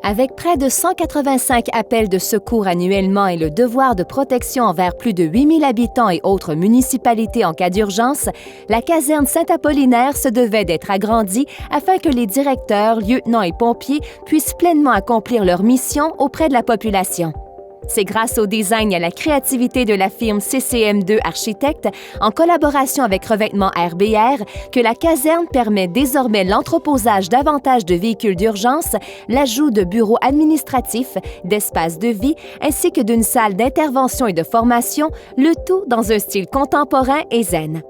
Avec près de 185 appels de secours annuellement et le devoir de protection envers plus de 8000 habitants et autres municipalités en cas d'urgence, la caserne Saint-Apollinaire se devait d'être agrandie afin que les directeurs, lieutenants et pompiers puissent pleinement accomplir leur mission auprès de la population. C'est grâce au design et à la créativité de la firme CCM2 Architectes, en collaboration avec Revêtement RBR, que la caserne permet désormais l'entreposage davantage de véhicules d'urgence, l'ajout de bureaux administratifs, d'espaces de vie, ainsi que d'une salle d'intervention et de formation, le tout dans un style contemporain et zen.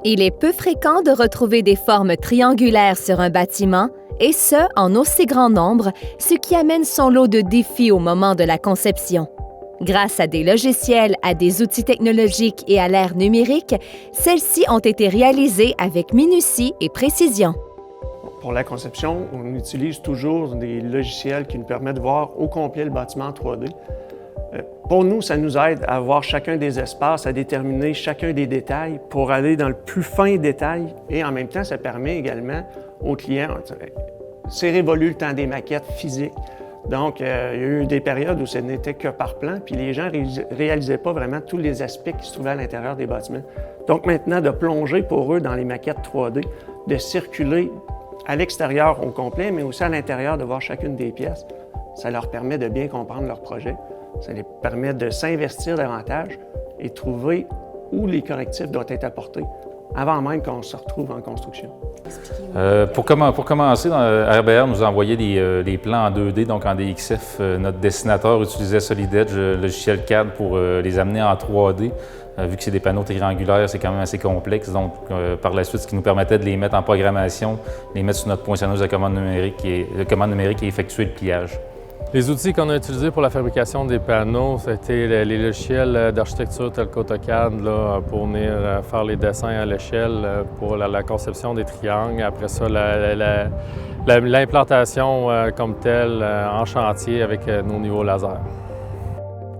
Il est peu fréquent de retrouver des formes triangulaires sur un bâtiment, et ce, en aussi grand nombre, ce qui amène son lot de défis au moment de la conception. Grâce à des logiciels, à des outils technologiques et à l'ère numérique, celles-ci ont été réalisées avec minutie et précision. Pour la conception, on utilise toujours des logiciels qui nous permettent de voir au complet le bâtiment en 3D. Pour nous, ça nous aide à voir chacun des espaces, à déterminer chacun des détails pour aller dans le plus fin détail et en même temps, ça permet également aux clients. C'est révolu le temps des maquettes physiques. Donc, il y a eu des périodes où ce n'était que par plan, puis les gens ne réalisaient pas vraiment tous les aspects qui se trouvaient à l'intérieur des bâtiments. Donc maintenant, de plonger pour eux dans les maquettes 3D, de circuler à l'extérieur au complet, mais aussi à l'intérieur de voir chacune des pièces, ça leur permet de bien comprendre leur projet. Ça les permet de s'investir davantage et trouver où les correctifs doivent être apportés avant même qu'on se retrouve en construction. Pour commencer, RBR nous a envoyé des plans en 2D, donc en DXF. Notre dessinateur utilisait SolidEdge, le logiciel CAD, pour les amener en 3D. Vu que c'est des panneaux triangulaires, c'est quand même assez complexe. Donc, par la suite, ce qui nous permettait de les mettre en programmation, les mettre sur notre poinçonneuse de commande numérique et effectuer le pliage. Les outils qu'on a utilisés pour la fabrication des panneaux, c'était les logiciels d'architecture tels qu'AutoCAD là, pour venir faire les dessins à l'échelle pour la conception des triangles. Après ça, l'implantation comme telle en chantier avec nos niveaux laser.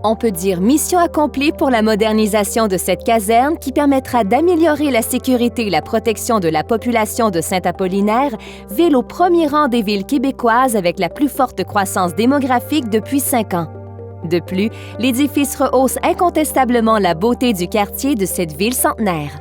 On peut dire mission accomplie pour la modernisation de cette caserne qui permettra d'améliorer la sécurité et la protection de la population de Saint-Apollinaire, ville au premier rang des villes québécoises avec la plus forte croissance démographique depuis 5 ans. De plus, l'édifice rehausse incontestablement la beauté du quartier de cette ville centenaire.